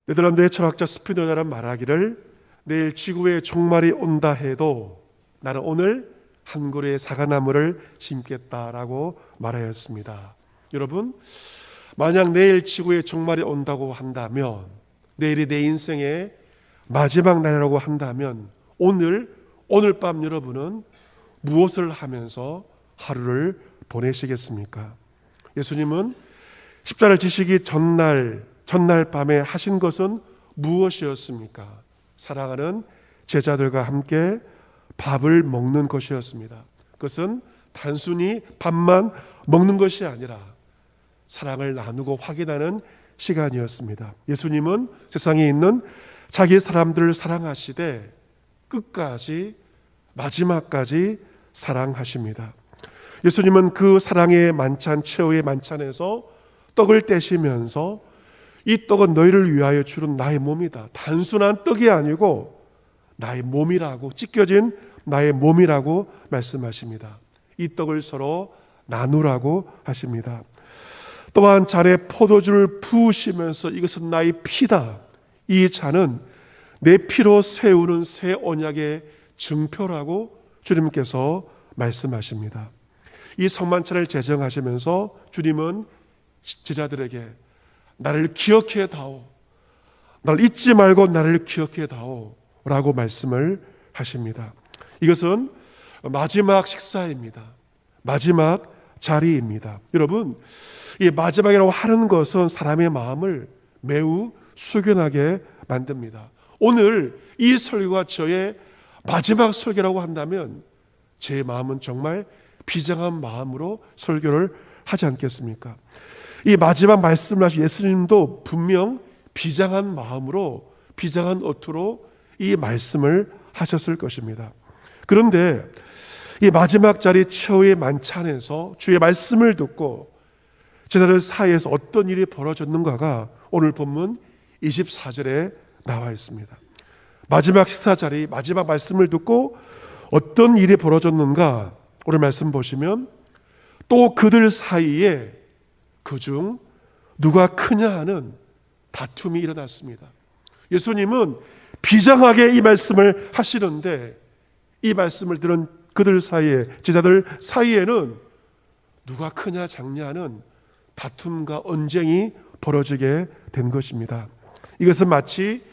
네덜란드의 철학자 스피노자는 말하기를 내일 지구의 종말이 온다 해도 나는 오늘 한 그루의 사과나무를 심겠다라고 말하였습니다. 여러분, 만약 내일 지구의 종말이 온다고 한다면, 내일이 내 인생의 마지막 날이라고 한다면 오늘 밤 여러분은 무엇을 하면서 하루를 보내시겠습니까? 예수님은 십자가를 지시기 전날 밤에 하신 것은 무엇이었습니까? 사랑하는 제자들과 함께 밥을 먹는 것이었습니다. 그것은 단순히 밥만 먹는 것이 아니라 사랑을 나누고 확인하는 시간이었습니다. 예수님은 세상에 있는 자기 사람들을 사랑하시되 끝까지 마지막까지 사랑하십니다. 예수님은 그 사랑의 만찬, 최후의 만찬에서 떡을 떼시면서 이 떡은 너희를 위하여 주는 나의 몸이다. 단순한 떡이 아니고 나의 몸이라고, 찢겨진 나의 몸이라고 말씀하십니다. 이 떡을 서로 나누라고 하십니다. 또한 잔에 포도주를 부으시면서 이것은 나의 피다. 이 잔은 내 피로 세우는 새 언약의 증표라고 주님께서 말씀하십니다. 이 성만찬을 제정하시면서 주님은 제자들에게 나를 기억해 다오, 나를 잊지 말고 나를 기억해 다오 라고 말씀을 하십니다. 이것은 마지막 식사입니다. 마지막 자리입니다. 여러분, 이 마지막이라고 하는 것은 사람의 마음을 매우 숙연하게 만듭니다. 오늘 이 설교가 저의 마지막 설교라고 한다면 제 마음은 정말 비장한 마음으로 설교를 하지 않겠습니까? 이 마지막 말씀을 하신 예수님도 분명 비장한 마음으로, 비장한 어투로 이 말씀을 하셨을 것입니다. 그런데 이 마지막 자리 최후의 만찬에서 주의 말씀을 듣고 제자들 사이에서 어떤 일이 벌어졌는가가 오늘 본문 24절에 나와 있습니다. 마지막 식사 자리, 마지막 말씀을 듣고 어떤 일이 벌어졌는가, 오늘 말씀 보시면 또 그들 사이에 그중 누가 크냐 하는 다툼이 일어났습니다. 예수님은 비장하게 이 말씀을 하시는데 이 말씀을 들은 그들 사이에, 제자들 사이에는 누가 크냐 작냐 하는 다툼과 언쟁이 벌어지게 된 것입니다. 이것은 마치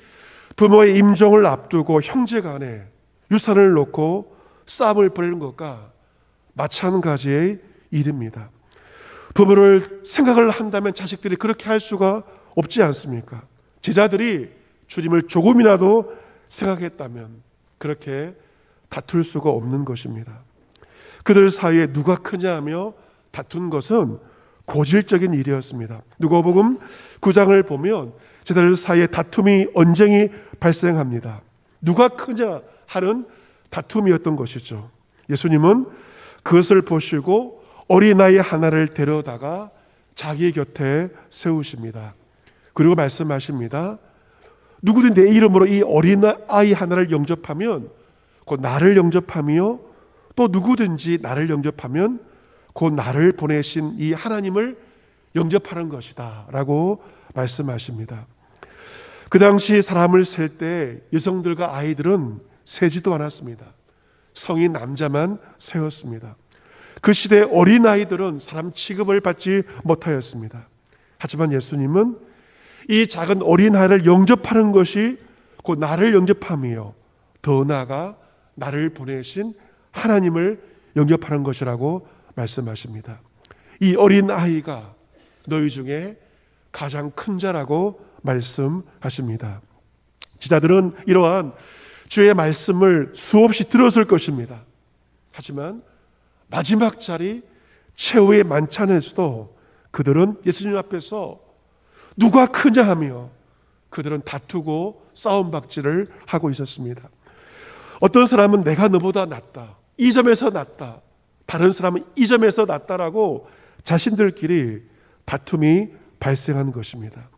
부모의 임종을 앞두고 형제 간에 유산을 놓고 싸움을 벌이는 것과 마찬가지의 일입니다. 부모를 생각을 한다면 자식들이 그렇게 할 수가 없지 않습니까? 제자들이 주님을 조금이라도 생각했다면 그렇게 다툴 수가 없는 것입니다. 그들 사이에 누가 크냐 하며 다툰 것은 고질적인 일이었습니다. 누가복음 9장을 보면 제자들 사이에 다툼이, 언쟁이 발생합니다. 누가 크냐 하는 다툼이었던 것이죠. 예수님은 그것을 보시고 어린아이 하나를 데려다가 자기 곁에 세우십니다. 그리고 말씀하십니다. 누구든 내 이름으로 이 어린아이 하나를 영접하면 곧 나를 영접하며, 또 누구든지 나를 영접하면 곧 나를 보내신 이 하나님을 영접하는 것이다 라고 말씀하십니다. 그 당시 사람을 셀 때 여성들과 아이들은 세지도 않았습니다. 성인 남자만 세웠습니다. 그 시대 어린아이들은 사람 취급을 받지 못하였습니다. 하지만 예수님은 이 작은 어린아이를 영접하는 것이 곧 나를 영접함이요, 더 나아가 나를 보내신 하나님을 영접하는 것이라고 말씀하십니다. 이 어린아이가 너희 중에 가장 큰 자라고 말씀하십니다. 제자들은 이러한 주의 말씀을 수없이 들었을 것입니다. 하지만 마지막 자리 최후의 만찬에서도 그들은 예수님 앞에서 누가 크냐 하며 그들은 다투고 싸움박질을 하고 있었습니다. 어떤 사람은 내가 너보다 낫다, 이 점에서 낫다, 다른 사람은 이 점에서 낫다라고 자신들끼리 다툼이 발생한 것입니다.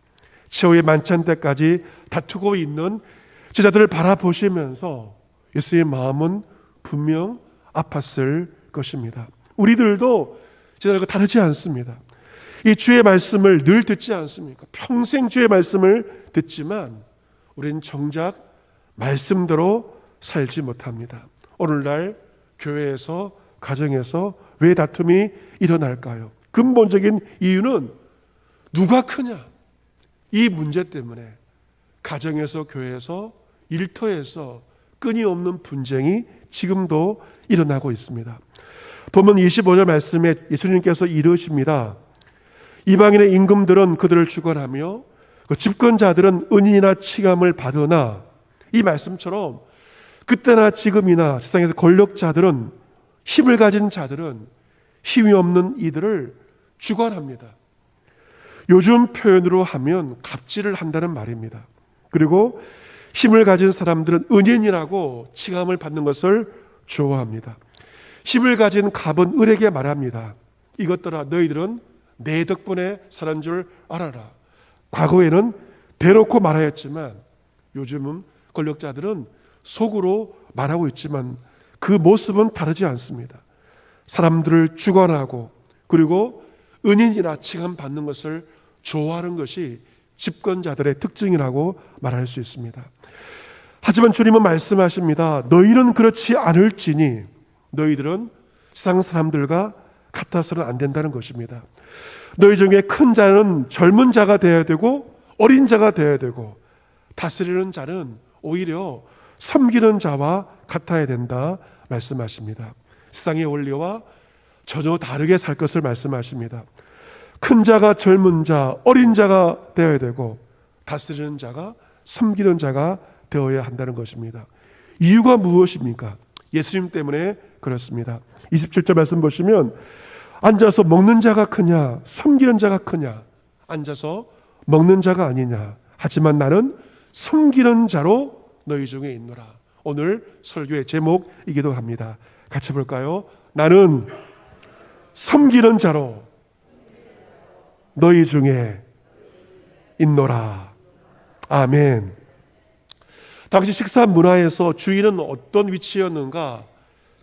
최후의 만찬 때까지 다투고 있는 제자들을 바라보시면서 예수의 마음은 분명 아팠을 것입니다. 우리들도 제자들과 다르지 않습니다. 이 주의 말씀을 늘 듣지 않습니까? 평생 주의 말씀을 듣지만 우리는 정작 말씀대로 살지 못합니다. 오늘날 교회에서, 가정에서 왜 다툼이 일어날까요? 근본적인 이유는 누가 크냐? 이 문제 때문에 가정에서, 교회에서, 일터에서 끊임없는 분쟁이 지금도 일어나고 있습니다. 본문 25절 말씀에 예수님께서 이르십니다. 이방인의 임금들은 그들을 주관하며 그 집권자들은 은인이나 칙함을 받으나, 이 말씀처럼 그때나 지금이나 세상에서 권력자들은, 힘을 가진 자들은 힘이 없는 이들을 주관합니다. 요즘 표현으로 하면 갑질을 한다는 말입니다. 그리고 힘을 가진 사람들은 은인이라고 칭함을 받는 것을 좋아합니다. 힘을 가진 갑은 을에게 말합니다. 이것들아, 너희들은 내 덕분에 살은 줄 알아라. 과거에는 대놓고 말하였지만 요즘은 권력자들은 속으로 말하고 있지만 그 모습은 다르지 않습니다. 사람들을 주관하고 그리고 은인이나 칭함 받는 것을 좋아하는 것이 집권자들의 특징이라고 말할 수 있습니다. 하지만 주님은 말씀하십니다. 너희는 그렇지 않을지니 너희들은 세상 사람들과 같아서는 안 된다는 것입니다. 너희 중에 큰 자는 젊은 자가 되어야 되고 어린 자가 되어야 되고 다스리는 자는 오히려 섬기는 자와 같아야 된다 말씀하십니다. 세상의 원리와 전혀 다르게 살 것을 말씀하십니다. 큰 자가 젊은 자, 어린 자가 되어야 되고 다스리는 자가 섬기는 자가 되어야 한다는 것입니다. 이유가 무엇입니까? 예수님 때문에 그렇습니다. 27절 말씀 보시면 앉아서 먹는 자가 크냐 섬기는 자가 크냐? 앉아서 먹는 자가 아니냐. 하지만 나는 섬기는 자로 너희 중에 있노라. 오늘 설교의 제목이기도 합니다. 같이 볼까요? 나는 섬기는 자로 너희 중에 있노라. 아멘. 당시 식사 문화에서 주인은 어떤 위치였는가?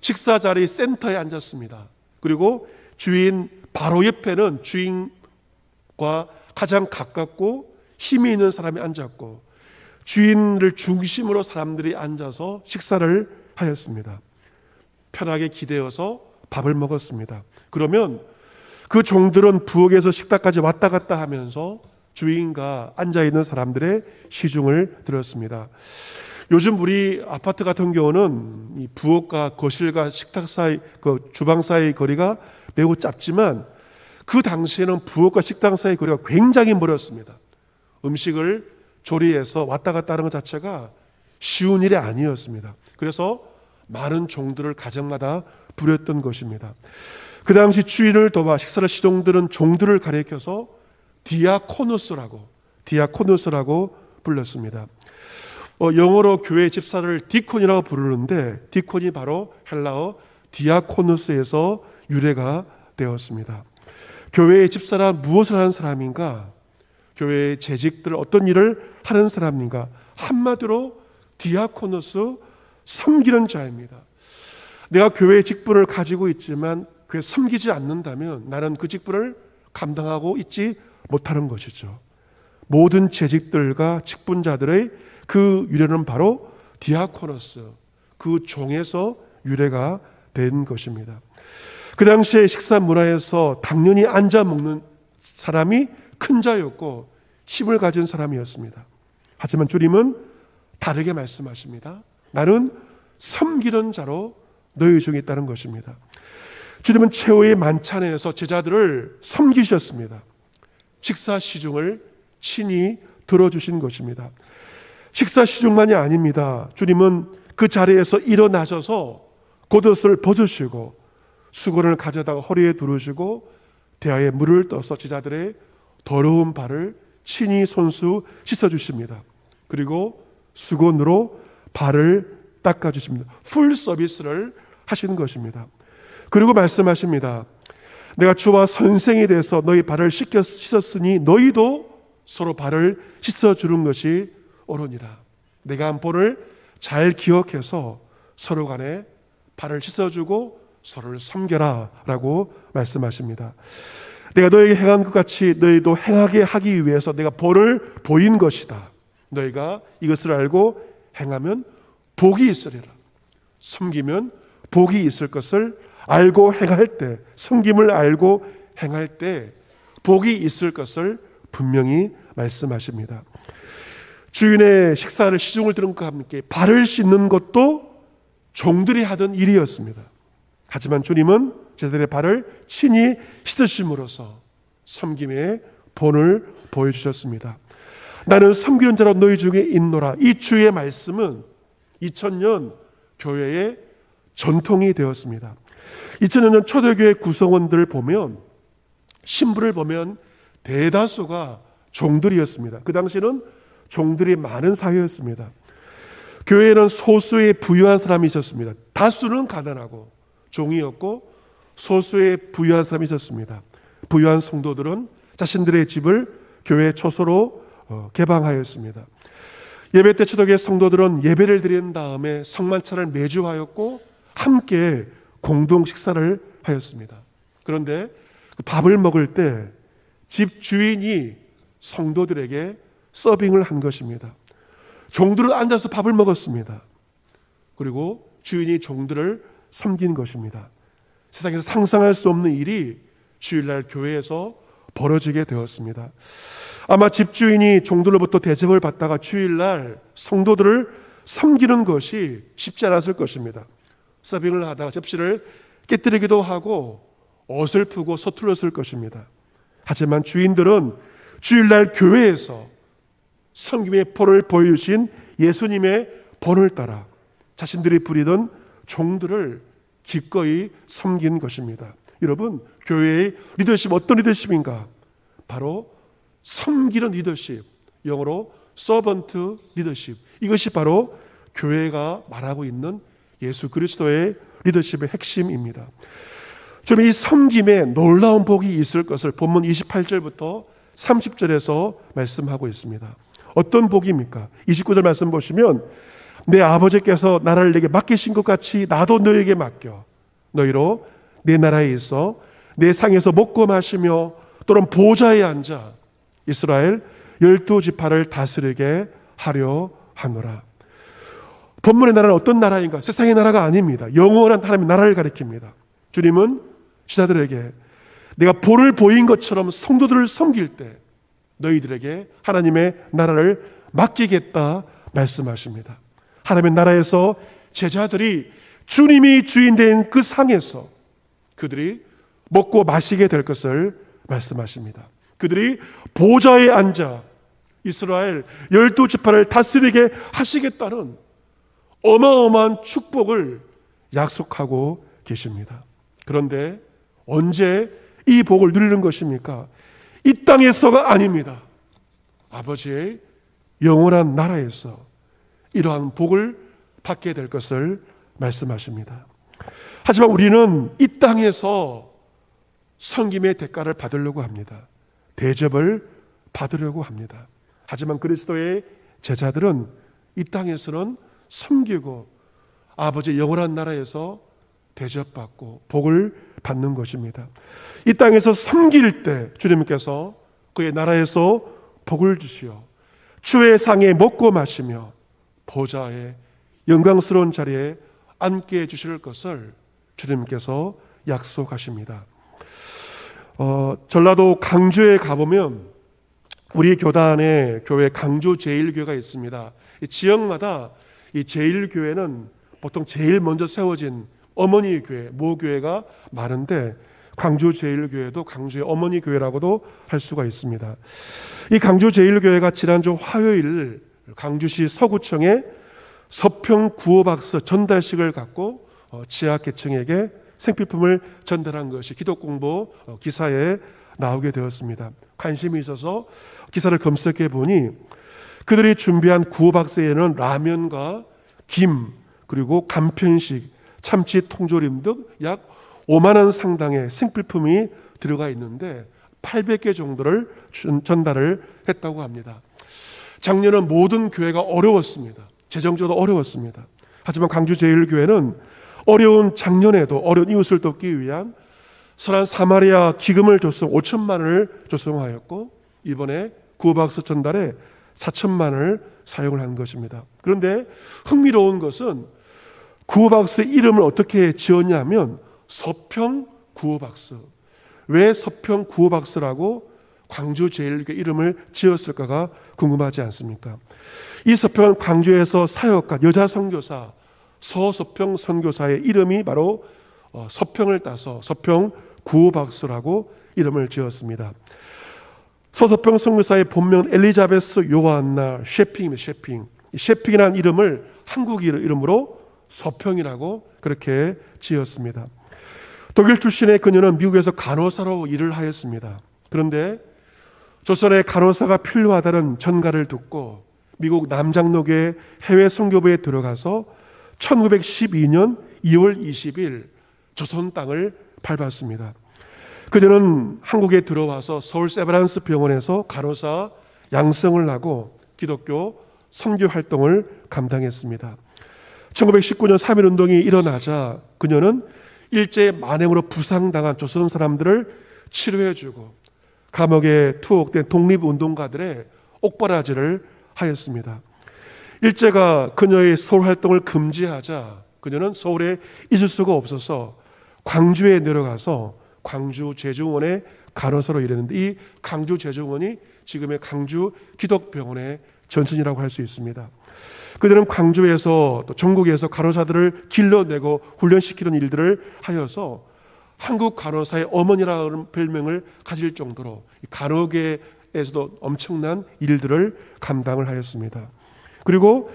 식사 자리 센터에 앉았습니다. 그리고 주인 바로 옆에는 주인과 가장 가깝고 힘이 있는 사람이 앉았고 주인을 중심으로 사람들이 앉아서 식사를 하였습니다. 편하게 기대어서 밥을 먹었습니다. 그러면 그 종들은 부엌에서 식탁까지 왔다 갔다 하면서 주인과 앉아있는 사람들의 시중을 들었습니다. 요즘 우리 아파트 같은 경우는 이 부엌과 거실과 식탁 사이, 그 주방 사이 거리가 매우 짧지만 그 당시에는 부엌과 식당 사이 거리가 굉장히 멀었습니다. 음식을 조리해서 왔다 갔다 하는 것 자체가 쉬운 일이 아니었습니다. 그래서 많은 종들을 가정마다 부렸던 것입니다. 그 당시 주인을 도와 식사를 시종들은 종들을 가리켜서 디아코누스라고 불렀습니다. 영어로 교회 집사를 디콘이라고 부르는데 디콘이 바로 헬라어 디아코누스에서 유래가 되었습니다. 교회의 집사란 무엇을 하는 사람인가? 교회의 재직들 어떤 일을 하는 사람인가? 한마디로 디아코누스, 섬기는 자입니다. 내가 교회의 직분을 가지고 있지만 그에 섬기지 않는다면 나는 그 직분을 감당하고 있지 못하는 것이죠. 모든 재직들과 직분자들의 그 유래는 바로 디아코노스, 그 종에서 유래가 된 것입니다. 그 당시에 식사 문화에서 당연히 앉아 먹는 사람이 큰 자였고 힘을 가진 사람이었습니다. 하지만 주님은 다르게 말씀하십니다. 나는 섬기는 자로 너희 중에 있다는 것입니다. 주님은 최후의 만찬에서 제자들을 섬기셨습니다. 식사 시중을 친히 들어주신 것입니다. 식사 시중만이 아닙니다. 주님은 그 자리에서 일어나셔서 겉옷을 벗으시고 수건을 가져다가 허리에 두르시고 대야에 물을 떠서 제자들의 더러운 발을 친히 손수 씻어주십니다. 그리고 수건으로 발을 닦아주십니다. 풀 서비스를 하시는 것입니다. 그리고 말씀하십니다. 내가 주와 선생이 돼서 너희 발을 씻었으니 너희도 서로 발을 씻어주는 것이 옳으니라. 내가 한 본을 잘 기억해서 서로 간에 발을 씻어주고 서로를 섬겨라 라고 말씀하십니다. 내가 너에게 행한 것 같이 너희도 행하게 하기 위해서 내가 본을 보인 것이다. 너희가 이것을 알고 행하면 복이 있으리라. 섬기면 복이 있을 것을 알고 행할 때, 섬김을 알고 행할 때 복이 있을 것을 분명히 말씀하십니다. 주인의 식사를 시중을 들은 것과 함께 발을 씻는 것도 종들이 하던 일이었습니다. 하지만 주님은 제자들의 발을 친히 씻으심으로써 섬김의 본을 보여주셨습니다. 나는 섬기는 자로 너희 중에 있노라. 이 주의 말씀은 2000년 교회의 전통이 되었습니다. 2000년 초대교회 구성원들을 보면, 신부를 보면 대다수가 종들이었습니다. 그 당시에는 종들이 많은 사회였습니다. 교회에는 소수의 부유한 사람이 있었습니다. 다수는 가난하고 종이었고 소수의 부유한 사람이 있었습니다. 부유한 성도들은 자신들의 집을 교회 초소로 개방하였습니다. 예배 때 초대교회 성도들은 예배를 드린 다음에 성만찬을 매주 하였고 함께 공동 식사를 하였습니다. 그런데 밥을 먹을 때 집 주인이 성도들에게 서빙을 한 것입니다. 종들은 앉아서 밥을 먹었습니다. 그리고 주인이 종들을 섬긴 것입니다. 세상에서 상상할 수 없는 일이 주일날 교회에서 벌어지게 되었습니다. 아마 집주인이 종들로부터 대접을 받다가 주일날 성도들을 섬기는 것이 쉽지 않았을 것입니다. 서빙을 하다가 접시를 깨뜨리기도 하고 어설프고 서툴렀을 것입니다. 하지만 주인들은 주일날 교회에서 섬김의 본을 보여주신 예수님의 본을 따라 자신들이 부리던 종들을 기꺼이 섬긴 것입니다. 여러분, 교회의 리더십 어떤 리더십인가? 바로 섬기는 리더십, 영어로 서번트 리더십. 이것이 바로 교회가 말하고 있는 예수 그리스도의 리더십의 핵심입니다. 좀 이 섬김에 놀라운 복이 있을 것을 본문 28절부터 30절에서 말씀하고 있습니다. 어떤 복입니까? 29절 말씀 보시면 내 아버지께서 나라를 내게 맡기신 것 같이 나도 너에게 맡겨 너희로 내 나라에 있어 내 상에서 먹고 마시며 또는 보좌에 앉아 이스라엘 12지파를 다스리게 하려 하노라. 본문의 나라는 어떤 나라인가? 세상의 나라가 아닙니다. 영원한 하나님의 나라를 가리킵니다. 주님은 제자들에게 내가 본을 보인 것처럼 성도들을 섬길 때 너희들에게 하나님의 나라를 맡기겠다 말씀하십니다. 하나님의 나라에서 제자들이 주님이 주인된 그 상에서 그들이 먹고 마시게 될 것을 말씀하십니다. 그들이 보좌에 앉아 이스라엘 12지파를 다스리게 하시겠다는 어마어마한 축복을 약속하고 계십니다. 그런데 언제 이 복을 누리는 것입니까? 이 땅에서가 아닙니다. 아버지의 영원한 나라에서 이러한 복을 받게 될 것을 말씀하십니다. 하지만 우리는 이 땅에서 섬김의 대가를 받으려고 합니다. 대접을 받으려고 합니다. 하지만 그리스도의 제자들은 이 땅에서는 섬기고 아버지의 영원한 나라에서 대접받고 복을 받는 것입니다. 이 땅에서 섬길 때 주님께서 그의 나라에서 복을 주시어 주의 상에 먹고 마시며 보좌의 영광스러운 자리에 앉게 해주실 것을 주님께서 약속하십니다. 전라도 강주에 가보면 우리 교단에 교회 강주 제1교회가 있습니다. 이 지역마다 이 제1교회는 보통 제일 먼저 세워진 어머니 교회, 모교회가 많은데 광주 제1교회도 강주의 어머니 교회라고도 할 수가 있습니다. 이 강주 제1교회가 지난주 화요일 강주시 서구청에 서평 구호박스 전달식을 갖고 지하계층에게 생필품을 전달한 것이 기독공보 기사에 나오게 되었습니다. 관심이 있어서 기사를 검색해 보니 그들이 준비한 구호박스에는 라면과 김 그리고 간편식, 참치 통조림 등 약 5만 원 상당의 생필품이 들어가 있는데 800개 정도를 전달을 했다고 합니다. 작년은 모든 교회가 어려웠습니다. 재정적으로 어려웠습니다. 하지만 강주 제1교회는 어려운 작년에도 어려운 이웃을 돕기 위한 선한 사마리아 기금을 5천만 원을 조성하였고 이번에 구호박스 전달에 4천만 원을 사용을 한 것입니다. 그런데 흥미로운 것은 구호박스 이름을 어떻게 지었냐면 서평 구호박스. 왜 서평 구호박스라고 광주제일교회 이름을 지었을까가 궁금하지 않습니까? 이 서평은 광주에서 사역한 여자 선교사 서서평 선교사의 이름이 바로 서평을 따서 서평 구호박스라고 이름을 지었습니다. 서서평 선교사의 본명 엘리자베스 요한나 셰핑입니다. 셰핑이라는 이름을 한국 이름으로 서평이라고 그렇게 지었습니다. 독일 출신의 그녀는 미국에서 간호사로 일을 하였습니다. 그런데 조선에 간호사가 필요하다는 전가를 듣고 미국 남장로교회 해외 선교부에 들어가서 1912년 2월 20일 조선 땅을 밟았습니다. 그녀는 한국에 들어와서 서울 세브란스 병원에서 간호사 양성을 하고 기독교 선교 활동을 감당했습니다. 1919년 3.1운동이 일어나자 그녀는 일제 만행으로 부상당한 조선 사람들을 치료해주고 감옥에 투옥된 독립운동가들의 옥바라지를 하였습니다. 일제가 그녀의 서울 활동을 금지하자 그녀는 서울에 있을 수가 없어서 광주에 내려가서 광주 제중원의 간호사로 일했는데 이 광주 제중원이 지금의 광주 기독병원의 전신이라고 할 수 있습니다. 그들은 광주에서 또 전국에서 간호사들을 길러내고 훈련시키는 일들을 하여서 한국 간호사의 어머니라는 별명을 가질 정도로 간호계에서도 엄청난 일들을 감당을 하였습니다. 그리고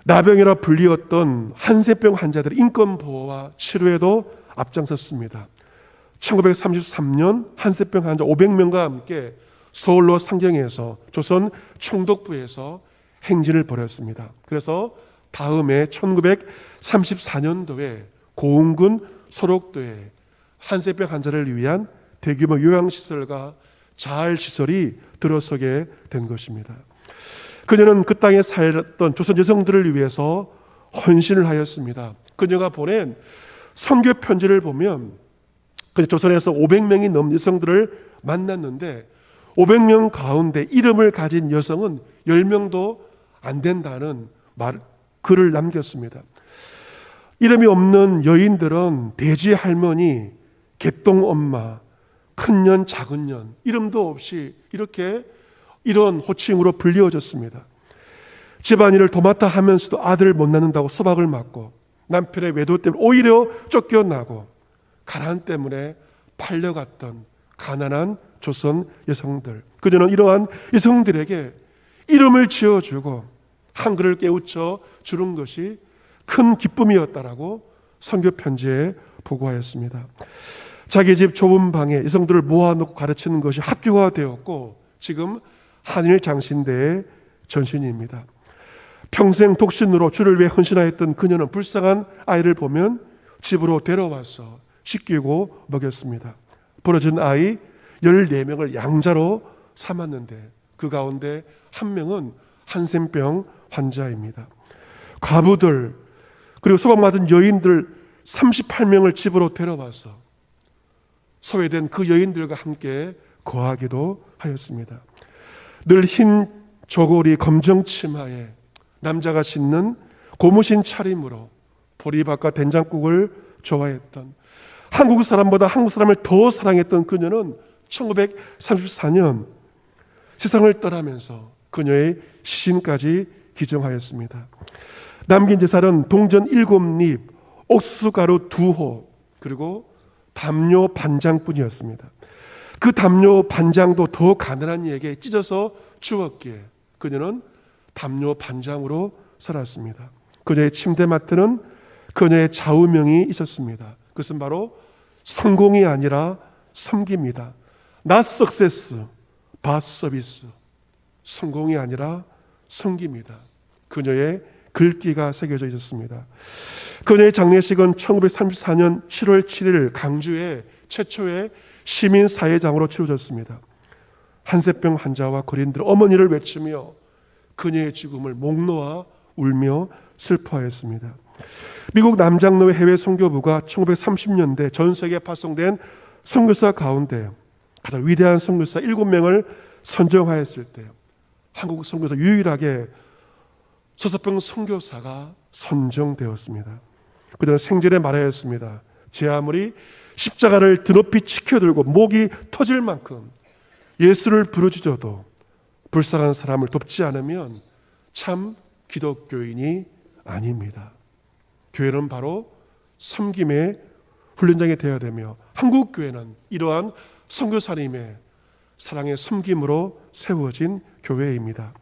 나병이라 불리웠던 한센병 환자들의 인권 보호와 치료에도 앞장섰습니다. 1933년 한센병 환자 500명과 함께 서울로 상경해서 조선 총독부에서 행진을 벌였습니다. 그래서 다음해 1934년도에 고흥군 소록도에 한센병 환자를 위한 대규모 요양시설과 자활시설이 들어서게 된 것입니다. 그녀는 그 땅에 살았던 조선 여성들을 위해서 헌신을 하였습니다. 그녀가 보낸 선교 편지를 보면 조선에서 500명이 넘는 여성들을 만났는데 500명 가운데 이름을 가진 여성은 10명도 안 된다는 글을 남겼습니다. 이름이 없는 여인들은 돼지 할머니, 개똥 엄마, 큰년, 작은년 이름도 없이 이런 호칭으로 불리워졌습니다. 집안일을 도맡아 하면서도 아들을 못 낳는다고 수박을 맞고 남편의 외도 때문에 오히려 쫓겨나고 가난 때문에 팔려갔던 가난한 조선 여성들. 그녀는 이러한 여성들에게 이름을 지어주고 한글을 깨우쳐 주는 것이 큰 기쁨이었다라고 선교 편지에 보고하였습니다. 자기 집 좁은 방에 여성들을 모아놓고 가르치는 것이 학교가 되었고 지금 한일 장신대의 전신입니다. 평생 독신으로 주를 위해 헌신하였던 그녀는 불쌍한 아이를 보면 집으로 데려와서 씻기고 먹였습니다. 부러진 아이 14명을 양자로 삼았는데 그 가운데 한 명은 한센병 환자입니다. 과부들 그리고 수박맞은 여인들 38명을 집으로 데려와서 소외된 그 여인들과 함께 거하기도 하였습니다. 늘 흰 저고리 검정 치마에 남자가 신는 고무신 차림으로 보리밥과 된장국을 좋아했던 한국 사람보다 한국 사람을 더 사랑했던 그녀는 1934년 세상을 떠나면서 그녀의 시신까지 기증하였습니다. 남긴 재산은 동전 7립, 옥수수가루 2호, 그리고 담요 반장뿐이었습니다. 그 담요 반장도 더 가난한 이에게 찢어서 주었기에 그녀는 담요 반장으로 살았습니다. 그녀의 침대맡에는 그녀의 좌우명이 있었습니다. 그것은 바로 성공이 아니라 섬깁니다. Not success, but service. 성공이 아니라 섬깁니다. 그녀의 글귀가 새겨져 있었습니다. 그녀의 장례식은 1934년 7월 7일 강주의 최초의 시민사회장으로 치러졌습니다. 한센병 환자와 거린들 어머니를 외치며 그녀의 죽음을 목 놓아 울며 슬퍼하였습니다. 미국 남장로회 해외 선교부가 1930년대 전 세계에 파송된 선교사 가운데 가장 위대한 선교사 7명을 선정하였을 때 한국 선교사 유일하게 서서평 선교사가 선정되었습니다. 그들은 생전에 말하였습니다. 제 아무리 십자가를 드높이 치켜들고 목이 터질 만큼 예수를 부르짖어도 불쌍한 사람을 돕지 않으면 참 기독교인이 아닙니다. 교회는 바로 섬김의 훈련장이 되어야 되며 한국 교회는 이러한 선교사님의 사랑의 섬김으로 세워진 교회입니다.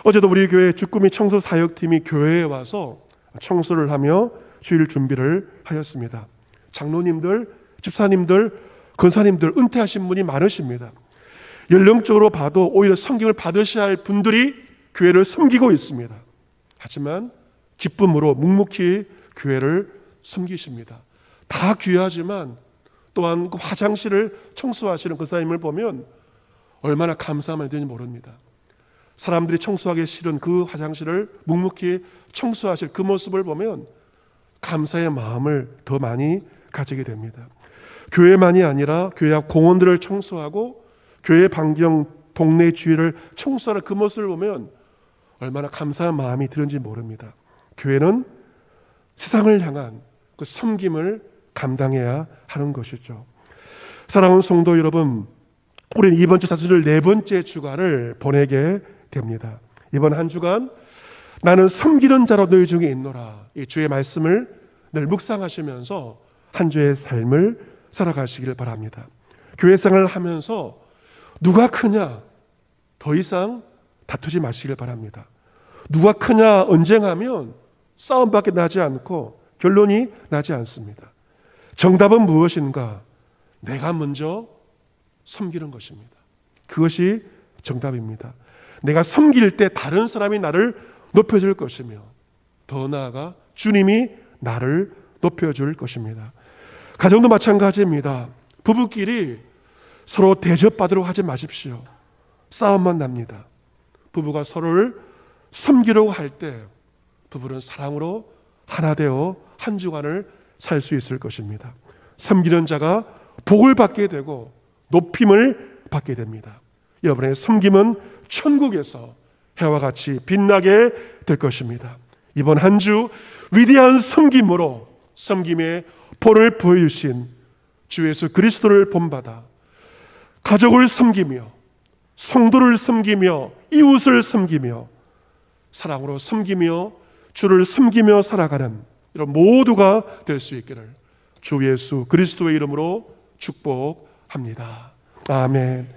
어제도 우리 교회 주꾸미 청소 사역팀이 교회에 와서 청소를 하며 주일 준비를 하였습니다. 장로님들, 집사님들, 권사님들 은퇴하신 분이 많으십니다. 연령적으로 봐도 오히려 섬김을 받으셔야 할 분들이 교회를 섬기고 있습니다. 하지만 기쁨으로 묵묵히 교회를 섬기십니다. 다 귀하지만 또한 그 화장실을 청소하시는 권사님을 보면 얼마나 감사하면 되는지 모릅니다. 사람들이 청소하기 싫은 그 화장실을 묵묵히 청소하실 그 모습을 보면 감사의 마음을 더 많이 가지게 됩니다. 교회만이 아니라 교회 앞 공원들을 청소하고 교회 반경 동네 주위를 청소하는 그 모습을 보면 얼마나 감사한 마음이 드는지 모릅니다. 교회는 세상을 향한 그 섬김을 감당해야 하는 것이죠. 사랑하는 성도 여러분, 우리는 이번 주 사순절 4번째 주간을 보내게 됩니다. 이번 한 주간 나는 섬기는 자로 너희 중에 있노라, 이 주의 말씀을 늘 묵상하시면서 한 주의 삶을 살아가시기를 바랍니다. 교회 생활을 하면서 누가 크냐 더 이상 다투지 마시길 바랍니다. 누가 크냐 언쟁하면 싸움밖에 나지 않고 결론이 나지 않습니다. 정답은 무엇인가? 내가 먼저 섬기는 것입니다. 그것이 정답입니다. 내가 섬길 때 다른 사람이 나를 높여줄 것이며 더 나아가 주님이 나를 높여줄 것입니다. 가정도 마찬가지입니다. 부부끼리 서로 대접받으려고 하지 마십시오. 싸움만 납니다. 부부가 서로를 섬기려고 할 때 부부는 사랑으로 하나 되어 한 주간을 살 수 있을 것입니다. 섬기는 자가 복을 받게 되고 높임을 받게 됩니다. 여러분의 섬김은 천국에서 해와 같이 빛나게 될 것입니다. 이번 한 주 위대한 섬김으로 섬김의 본을 보여주신 주 예수 그리스도를 본받아 가족을 섬기며 성도를 섬기며 이웃을 섬기며 사랑으로 섬기며 주를 섬기며 살아가는 이런 모두가 될 수 있기를 주 예수 그리스도의 이름으로 축복합니다. 아멘.